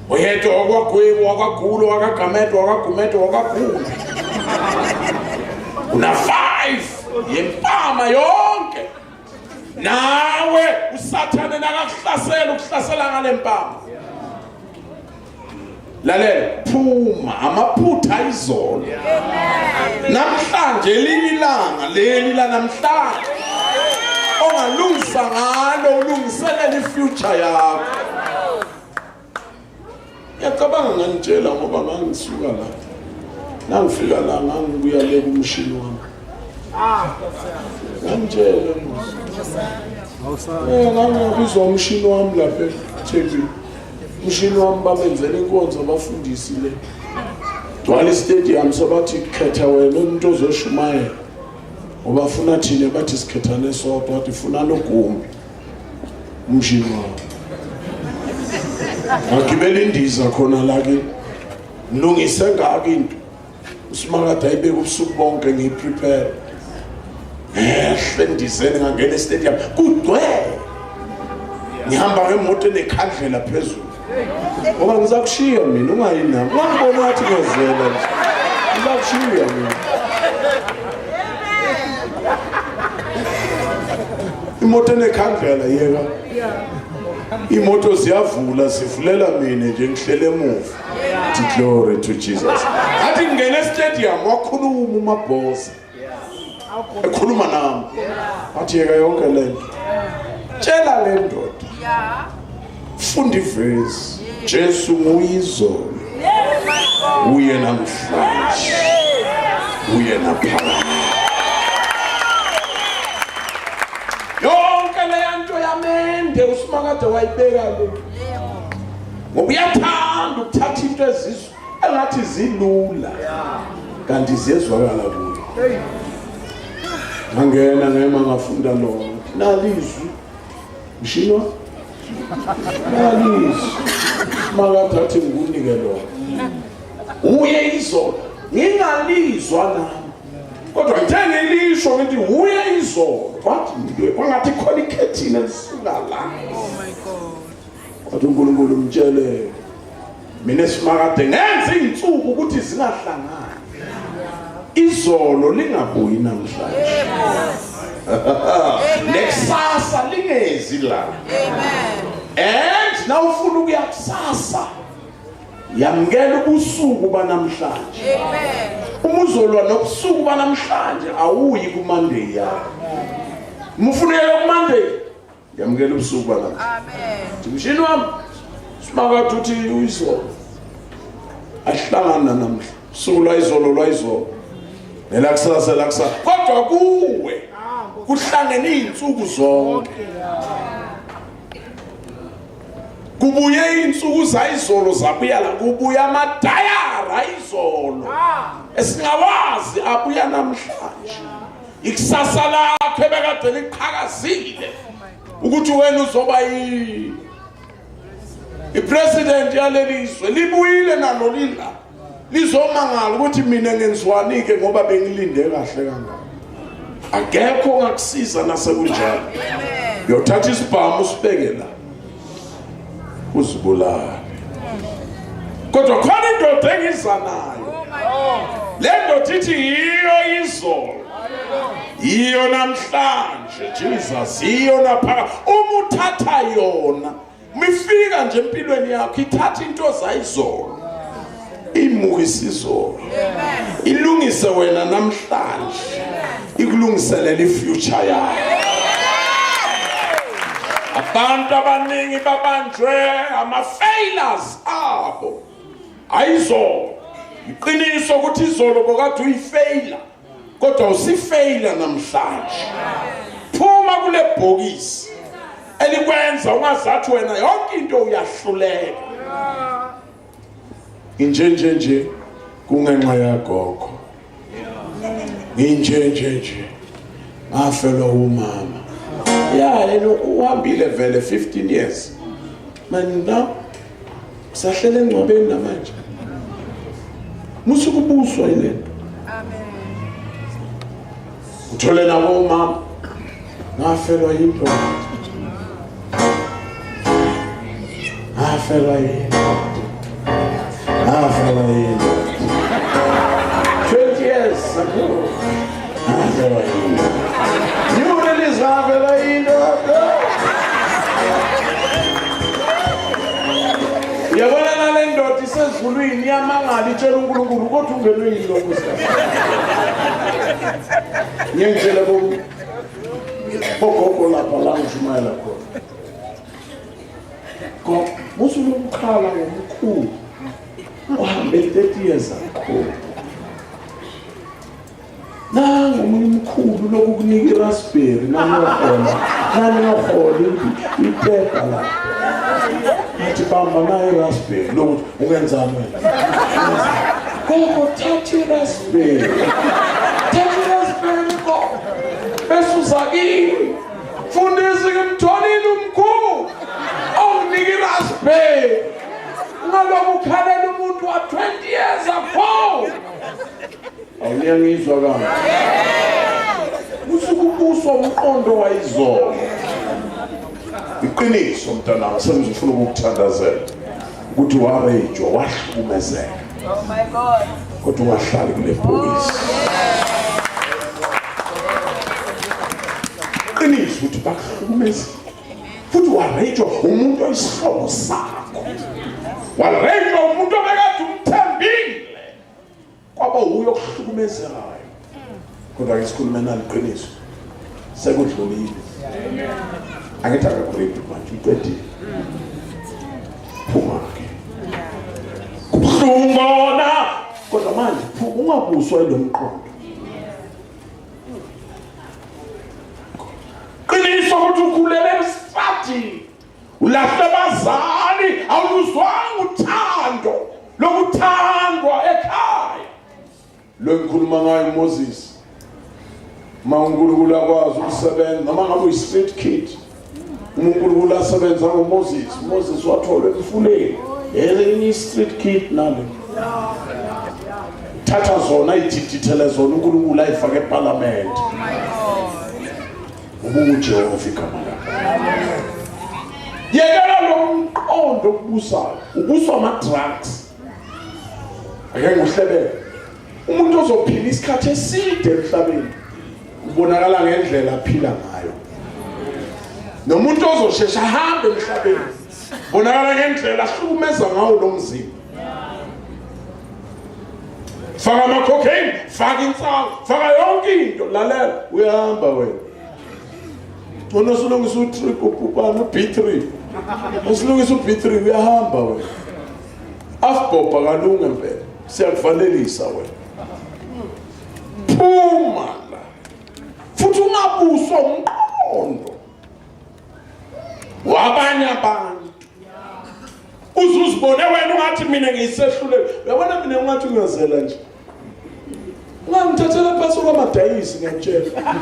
S1: oyedwa wakwagwebu wakwagulo wakagamedwa wakagumedo wakagulo una 5 yempama yonke. Nawe usathane nakakuhlasela ukuhlasela ngale mpama. Lalela phuma amaphutha izolo. Namhlanje elinye ilanga leli la namhlanje ongalungisa ngalo ulungiselela ifuture yakho. Ngiyacabanga ngantshela ngoba ngangisuka la. Nangifika la ngangibuya le kumshini wami. Ngantshela ngangibizwa umshini wami lapha eThekwini. Umshini wami babenzele inkonzo abafundisi le. Gcwale stadium sobathi khetha wena umuntu ozoshumayela. Ubafuna thina bathi sikhethane sodwa bathi funa nogumbi. Umshini wami. Ngigibela indiza khona la ke. Ngilungise ngaka into. Usimakade ayibeka ubusuku bonke ngiprepare. Ndizeni ngangena estadium kugcwele. Ngihamba ngemoto enekhandlela phezulu. Ngoba ngizakushiya mina ungayinami. Ungangibona ngathi ngezela nje. Ngizakushiya mina. Imoto enekhandlela yeka. Imoto ziyavula sivulela mina nje ngihlele emuva. Glory to Jesus. Athi ngene estadium wakhuluma uMabosa. Ekhuluma nami. Athi yeka yonke lento. Tshela le ndoda. Funda iverse. Jesu nguyizolo. Uye namhlanje. Uye naphakade. Yonke le nto yamende usimakade wayibeka le. Ngoba uyathanda ukuthatha into ezizwe engathi zilula kanti ziyezwakala kuyo. Ngangena ngema ngafunda lo nalizwi mshino nalizwi makathathe ngikunike lo uye izolo ngingalizwa nami kodwa ngithenge ilisho ngithi uye izolo kwathi kwangathi khona ikhethini elisuka la. Oh my God. Wathi uNkulunkulu umtshele mina simakade ngenza izinsuku ukuthi zingahlangani. Izolo lingabuyi namhlanje. Nekusasa lingezi la. And now ufuna ukuya kusasa. Yamukela ubusuku banamhlanje. Umuzolwa nobusuku banamhlanje awuyi ku Monday yakho. Mufuneka ku Monday. Yamukela ubusuku banamhlanje. Amen. Mshini wami simakade uthi uyizolo. Ahlangana namhla. Usuku lwayizolo. Elakusasa laksa kodwa kuwe kuhlangene izinsuku zonke. Kubuye izinsuku zayizolo zabuya la kubuya amadayara izolo. Esingawazi abuya namhlanje. Ikusasa lakho ebekade liqhakazile ukuthi wena uzoba ipresident yalelizwe libuyile nalo lila. Lizomangala ukuthi mina ngenziwani ke ngoba bengilinde kahle kangaka. Akekho ongakusiza nasekunjalo. Uyothatha isibhamu usibeke la. Uzibulala. Kodwa khona indoda engiza nayo. Le ndoda ithi yiyo izolo. Yiyo namhlanje Jesus. Yiyo naphaka. Uma uthatha yona, mifika nje empilweni yakho ithatha into zayizolo. Imuhisa izolo. Ilungise wena namhlanje. Ikulungiselela ifuture yakho. Abantu abaningi babanjwe ama-failures abo. Ayizolo. Iqiniso ukuthi izolo bokade uyifeyila. Kodwa usifeyila namhlanje. Phuma kule bhokisi. Elikwenza ungazathi wena yonke into uyahluleka. Nje kungenxa yagogo. Nje ngafelwa umama. Yeah, yena uhambile vele 15 years. Man now sahlele engcwabeni namanje. Musukubuswa yile. Amen. Uthole nabo mama. Ngafelwa yinto. Ngafelwa yinto. 20 years ago. Ngafelwa yinto. You really ngafelwa yinto. Yabona nale ndoda isezulwini yamangala itshela uNkulunkulu kodwa ungenwe yilo kusasa. Ngiyengitshela bogogo lapha la ngishumayela khona. Ko musulumkhala ngomkhulu. Uhambe 30 years ago. Nangu umuntu omkhulu lokukunika iraspberry nani nokhona iphepha la. Athi bamba nayo iraspberry lokuthi ungenzani wena. Gogo thatha iraspberry. Thatha iraspberry go. Besuzakini. Fundisa ngimtholile umkhulu. Awunika iraspberry. Ngaloku ukhalela umuntu wa 20 years ago. Awuyangizwa kahle. Usukubuswa umqondo wayizolo. Iqiniso mntana sengizofuna ukukuthandazela ukuthi warejwa wahlukumezeka. Oh my God. Kodwa wahlala kule bhokisi. Iqiniso ukuthi bakuhlukumeza. Futhi warejwa umuntu oyisihlobo sakho. Warejwa umuntu obekade umthembile. Kwaba uyo kuhlukumezelayo. Kodwa ngisikhuluma nalo iqiniso. Sekudlulile. Angithi akakuredi manje uqedile. Phuma ke. Kubuhlungona. Kodwa manje ungabuswa lo mqondo. Qiniso ukuthi ukhulele emsifati. Ulahle abazali awuzwanga uthando lokuthandwa ekhaya. Lo ngikhuluma ngayo Moses. uNkulunkulu akwazi ukusebenza noma ngabe uyi-street kid. uNkulunkulu asebenza ngoMoses. Moses watholwa emfuleni. Elinye i-street kid nalo. Thatha zona ididithele zona uNkulunkulu ayifake eParliament. UJehova igama lakhe. Yekela lo mqondo okubusayo. Ubuswa ama-drugs. Ake nguhlebele. Umuntu ozophila isikhathi eside emhlabeni ubonakala ngendlela aphila ngayo. Nomuntu ozoshesha ahambe emhlabeni ubonakala ngendlela ahlukumeza ngawo lo mzimba. Faka ama-cocaine, faka insango, faka yonke into, lalela uyahamba wena. Wena usulungisa u-trip ubhubhana u-B3. Usulungisa u-B3 uyahamba wena. Afbhobha kalunge mpela. Siyakufanelisa wena. Phuma la. Futhi ungabuswa umqondo wabanye abantu. Uzuzibone wena ungathi mina ngiyisehlulele. Uyabona mina ungathi ngiyazela nje. Ungangithathela phasi kwamadayisi ngiyatshela.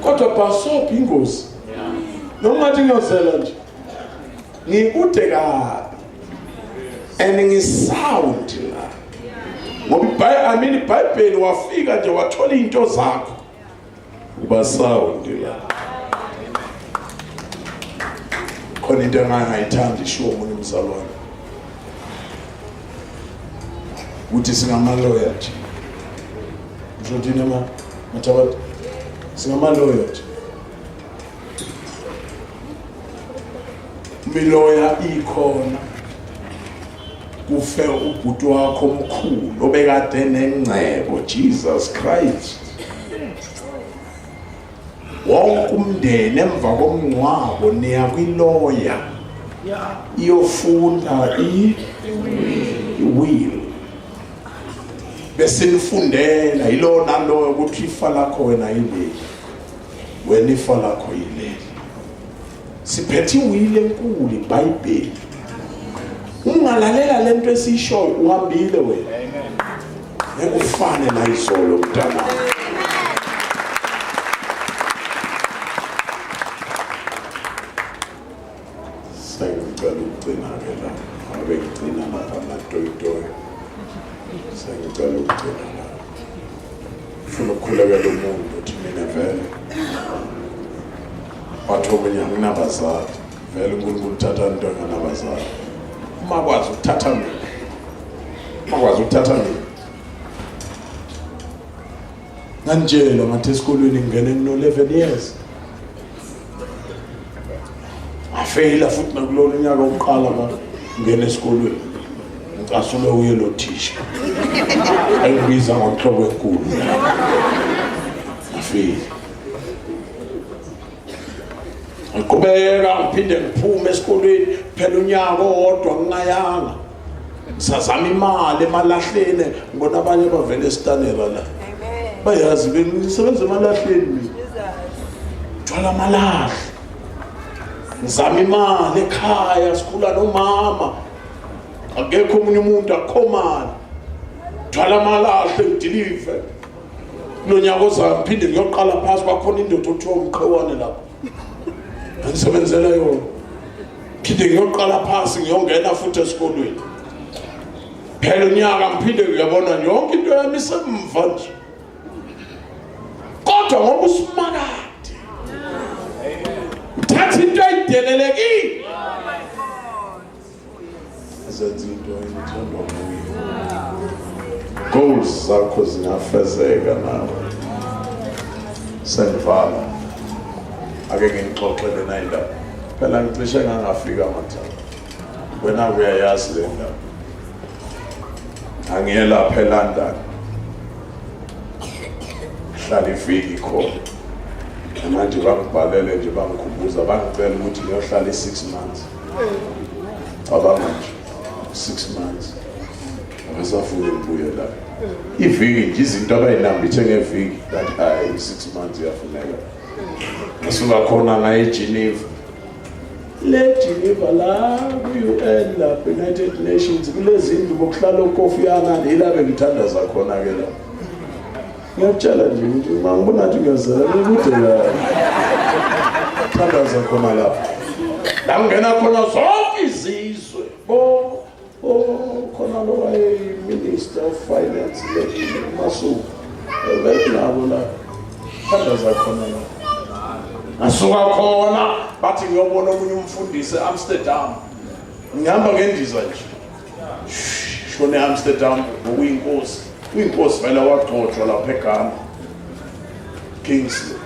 S1: Kodwa bhasobhi ingozi. Noma ngathi ngiyazela nje. Ngikude kabi. And ngisound la. Ngoba iBhayibheli wafika nje wathola into zakho. Uba sound la. Khona into engangayithandi isho umuntu umzalwane. Uthi singamaloya nje. Njodini mathabatha. Singamaloya nje. Miloya ikhona. Kufe ubhuti wakho omkhulu obekade nengcebo Jesus Christ. Wonke umndeni emva komngcwabo niya kwiloya. Iyofunda i-will. Bese nifundela ilona lo ukuthi ifa lakho wena yileli. Wena ifa lakho yileli. Siphethe iwili enkulu iBhayibheli. Ungalalela lento esishoyo uhambile wena. Amen. Ngekufane la izolo mntana. sengicela ukugcina-ke la abe ngigcina lapha amatoyitoyi sengicela ukugcina la ufuna ukukhulekela umuntu uthi mina vele wathi omunye anginabazali vele uNkulunkulu uthatha into enganabazali uma kwazi ukuthatha mina nganjela ngathi esikolweni ngene ngino 11 years afeyila futhi nakulona unyaka oqala ngene esikolweni ngicasule uye lo thisha ayibiza ngohlobo enkulu afeyila ngiqhubeka ngiphinde ngiphume esikolweni phela unyaka owodwa ngingayanga sazama imali emalahleni ngibona abanye bavele esitanera la bayazi bengisebenza emalahleni mina thwala amalahle ngizama imali ekhaya sikhula nomama akekho omunye umuntu akhomana thwala amalahle ngidilive kulonyaka ozayo ngiphinde ngiyoqala phasi bakhona indoda othiwa umqhewane lapho ngisebenzela yona phinde ngiyoqala phasi ngiyongena futhi esikolweni phela unyaka ngiphinde ngiyabona yonke into yami isemva nje kodwa ngoba usimakade uthatha into ayidelelekile azenza into ayithandwa nguye goals zakho zingafezeka nawe sengivala ake ngixoxele nayo indaba phela ngicishe ngangafika mathatha wena uyayazi le ndaba angiye lapha eLondon hlala iviki khona manje bangibhalele nje bangikhumbuza bangicela ukuthi ngiyohlala 6 months abamanje 6 months abasafuna ngibuye la iviki nje izinto abayinambithe ngeviki that hayi 6 months iyafuneka ngisuka khona ngaye eGeneva le Geneva la ku-UN lapha United Nations kulezi ndlu bokuhlala uKofi Annan yilapho ngithandaza khona ke la ngiyatshela nje ukuthi uma ngibona nje ngiyazela ukuthi la thandaza khona lapha la ngena khona zonke izizwe khona lo waye Minister of Finance le Masuku vele nabo la thandaza khona la asuka khona bathi ngiyobona omunye umfundisi eAmsterdam ngihamba ngendiza nje shone eAmsterdam uyinkosi vele wagcotshwa lapha eGhana Kingsley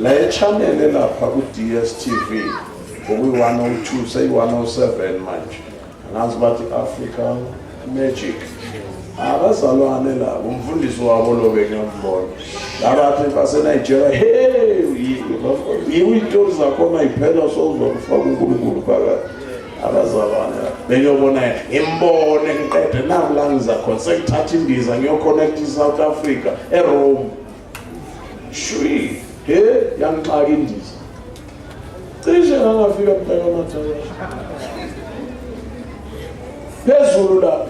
S1: la echannel lapha ku DSTV okuyi102 seyi107 manje ngazi bathi Africa Magic abazalwane la umfundisi wabo lo bengiyambona labathi baseNigeria hey yiwinto zakhona iphela sozokufaka uNkulunkulu phakathi abazalwane bengiyobona imbone ngiqede namla ngizakhona sekuthatha indiza ngiyoconnect eSouth Africa eRome shwi yangixaka indiza cishe ngafika phela eMathayo phezulu la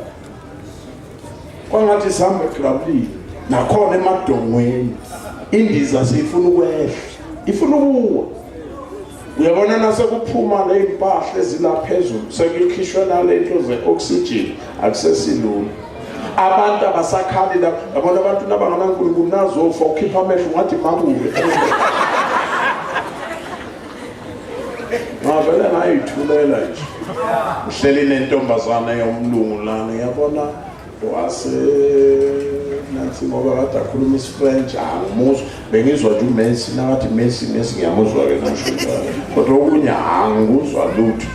S1: kwangathi sihambe grabli nakhona emadongweni indiza sifuna ukwehla ifuna ukuwa uyabona nasekuphuma le impahla ezilaphezulu sekukhishwa nalento zeoxygen akusesilula abantu abasakhali la yabona abantu nabanganankulunkulu nazofa ukhipha amehlo ngathi mabuke ngavele ngayithulela nje uhleli nentombazana yomlungu lana yabona wase nansi ngoba kade akhuluma isiFrench angimuzwa bengizwa nje uMessi nathi Messi ngiyamuzwa ke namhlanje kodwa okunye angikuzwa lutho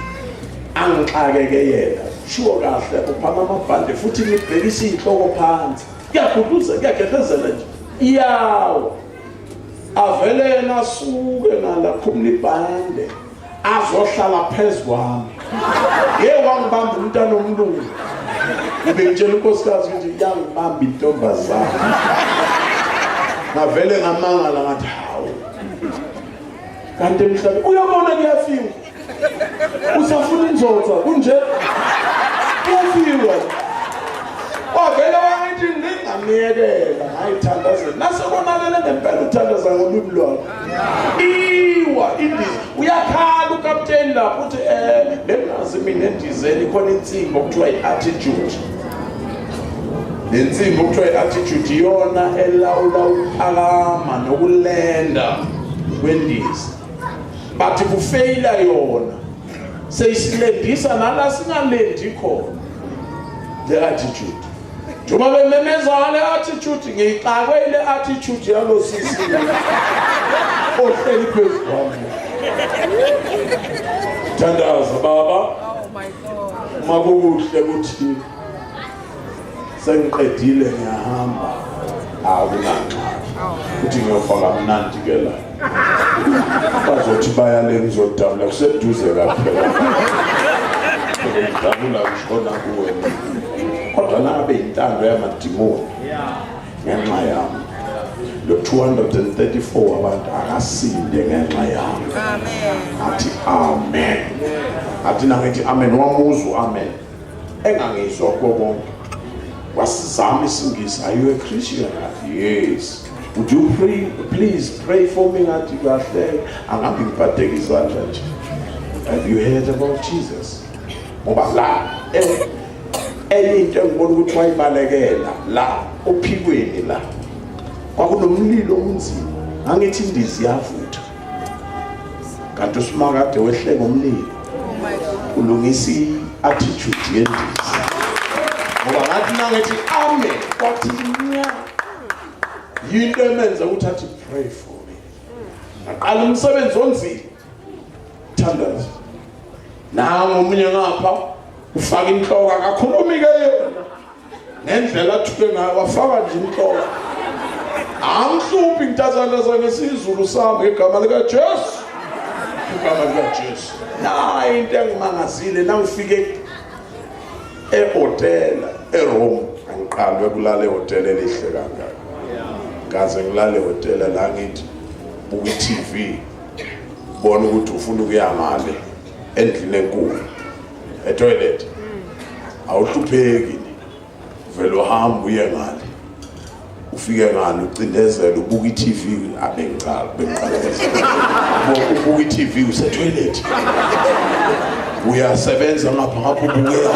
S1: angixakeke yena shuwo kahle uphana amabhande futhi ngibhekisa inhloko phansi kuyakhuthuza kuyagedezela nje iyawo avele nasuke nalaphumla ibhande azohlala phezkwami wangibamba umntana omlungu ngibengitshela unkosikazi ukuthi yangibamba intombazana ngavele ngamangala ngathi hawu kanti emhlabeni uyabona kuyafika usafuna inzotha kunje kuyafika wavele wangithi ngingamiyekela ngayithandazela nasebonakele ngempela uthandaza ngolimi lwakhe iwa indiza uyakhala ukapteni lapho uthi bengazi mina endizeni khona insimbi okuthiwa i-attitude. Le nsimbi okuthiwa i-attitude iyona elawula ukuphakama nokulenda kwendiza. Bathi kufeyila yona seyisilendisa nala singalendi khona le attitude. Njengoba bememeza le attitude ngiyixakwe ile attitude yalo sisi ohleli phezu kwami. Thandaza baba. Oh my God. Makuhle ukuthi sengiqedile ngiyahamba. Akunanxa. Uthi ngiyofaka mnandi ke la. Bazothi baya le ngizodabula kuseduze kaphela. Ngidabula ngishona kuwe. Kodwa nabe intando yamadimoni. Ngenxa yami. Lo 234 abantu akasinde ngenxa yami. Amen. Athi amen. Athi nangithi amen wamuzu amen. Engangizwa konke. Wasizama isingisi, are you a Christian? Yes. Would you please pray for me? Ngathi kahle angabe ngiphatheke izandla nje. Have you heard about Jesus? Ngoba la into engibona ukuthi wayibalekela la ophikweni la kwakunomlilo onzima angithi indizi yavutha kanti uSimakade wehle ngomlilo ulungisa i-attitude yendizi ngoba ngathi nangithi amen kwathi nya yinto emenza ukuthi athi pray for me aqala umsebenzi onzima thandaza nangu omunye ngapha ufaka inhloko akakhulumi ke yena ngendlela athuke ngayo wafaka nje inhloko amhluphi intazana zangesizulu sami igama lika Jesu igama lika Jesu nayi into engimangazile nangifike ehotela eRome angiqalwe kulala ehotela elihle kangaka ngaze ngilale ehotela la ngithi buka iTV bona ukuthi ufuna ukuya ngale endlini enkulu etoilet awuhlupheki vele uhamba uye ngale ufike ngale ucindezela ubuka iTV abengicala ubuka iTV usetoilet uyasebenza ngapha ngapha ubukela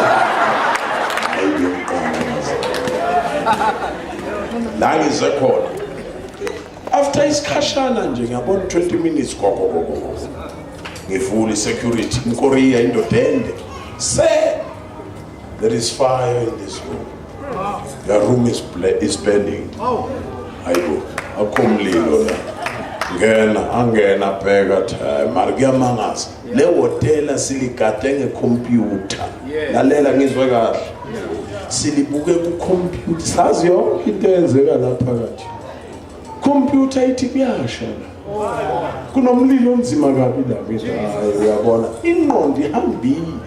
S1: la ngize khona after isikhashana nje ngiyabona 20 minutes gogo ngivula security inkorea indodende say there is fire in this room. The room is burning. Hayibo akhomlilo la angena bheka mara kuyamangaza le hotela siligade ngecomputer lalela ngizwe kahle silibuke ku computer sazi yonke into eyenzeka lapha phakathi computer ithi kuyasha kunomlilo onzima kabi la ngisho uyabona ingqondo ihambile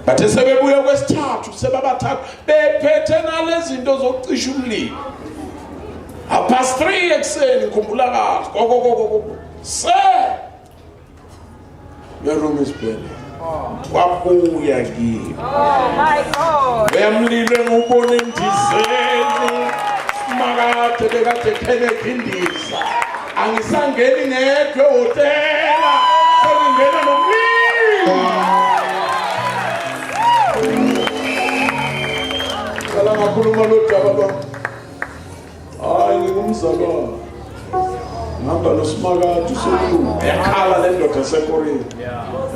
S1: bathe sebebuya kwesithathu sebabathathu bephethe nalezi zinto zokucisha umlilo past 3 ekseni ngikhumbula kahle gogo the room is burning wabuya kimi
S2: my God
S1: uyamlilo ngubona endizeni Simakade bekade pheleke indiza angisangeni ngedwe hotela sengingena nomlilo kala ngakhuluma lodaba lo hayi ngumzalwane ngihamba noSimakade uSolulu yakhala le ndoda eseKorea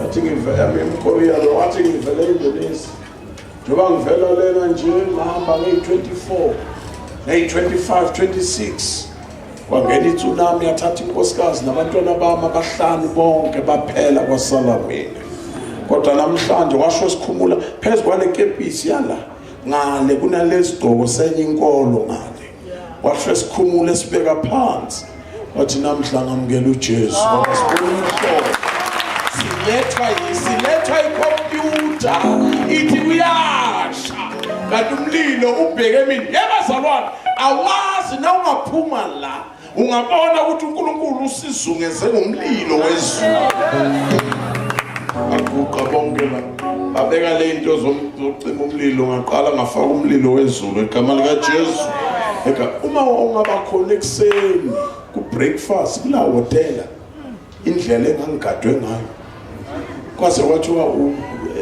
S1: yathi ngivela eMkorea lo wathi ngivela eIndonesia njoba ngivela lena nje ngihamba nge-24 ngeyi-25 26 kwangena itsunami yathatha inkosikazi nabantwana bami abahlanu bonke baphela kwasala mina kodwa namhlanje washo sikhumula phezu kwale kepisi yala ngale kunalezi gqoko senye inkolo ngale washo sikhumula esibeka phansi wathi namhla ngamukela uJesu silethwa icomputer ithi kuyasha kanti umlilo ubheke mina yebazalwane awazi na ungaphuma la ungabona ukuthi uNkulunkulu usizungeze ngomlilo wezulu akuqa bonke la babeka le into zokucima umlilo ngaqala ngafaka umlilo wezulu igama lika Jesu uma ungaba khona ekseni ku breakfast kula hotela indlela engangigadwe ngayo kwase kwathiwa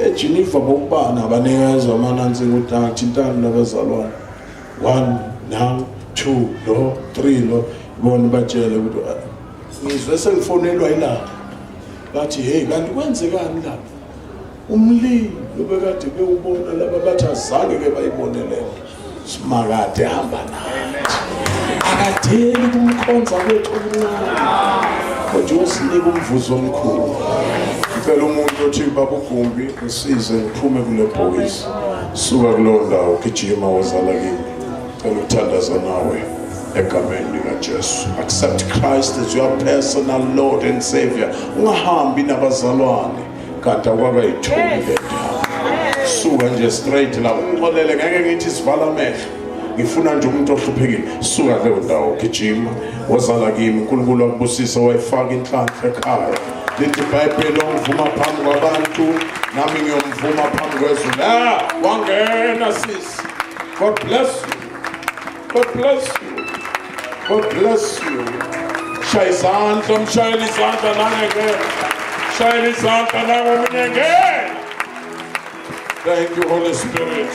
S1: eGeneva bokubana abanikeza amanansi ukuthi athintana nabazalwane 1 now 2 lo 3 lo bona batshele ukuthi ngizwe sengifonelwa yilapha bathi hey kanti kwenzekani lapha umlilo bekade bewubona laba bathi azange ke bayibonele simakade hamba nathi akatheli kumkhonza kwethu kodwa usinika umvuzo omkhulu ngicela umuntu othi baba uGumbi usize ngiphume kule bhokisi suka kulowo ndawo gijima wozala kimi ngicela ukuthandaza nawe egameni likaJesu. Accept Christ as your personal Lord and Savior. Ungahambi nabazalwane kanti akwakayithuli le ndawo. Suka nje straight la ungixolele ngeke ngithi sivala amehlo. Ngifuna nje umuntu ohluphekile. Suka kuleyo ndawo gijima wozala kimi uNkulunkulu akubusise wayifaka inhlanhla ekhaya. Lithi iBhayibheli ongivuma phambi kwabantu nami ngiyomvuma phambi kwezulu. Wangena sisi. God bless you. God bless you. God bless you. Shaya izandla, mshayela izandla nangeke. Shayela izandla nangomunye. Thank you, Holy Spirit.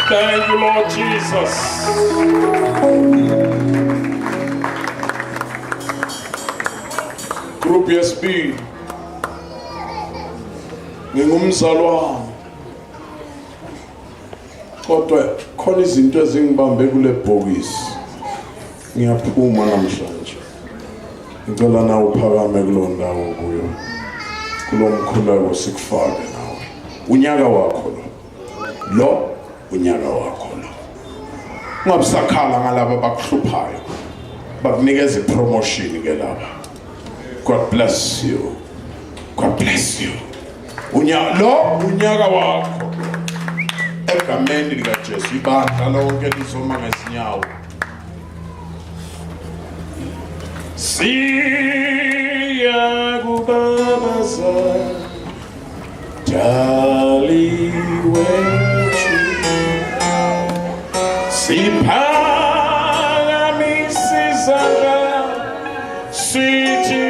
S1: Thank you, Lord Jesus. Group SB. Ngingumzalwane. Kodwa khona izinto ezingibambe kule bhokisi. Ngiyaphuma namhlanje. Ngicela nawe uphakame kulo ndawo kuyo. Kulo mkhuleko sikufake nawe. Unyaka wakho lo unyaka wakho lo. Ungabusakhala ngalabo bakuhluphayo. Bakunikeza ipromotion ke lapha. God bless you. God bless you. Unyaka wakho. Egameni likaJesu ibandla lonke lizoma ngesinyawo. Siyakubabaza Dali wethu siphakamisa izandla sithi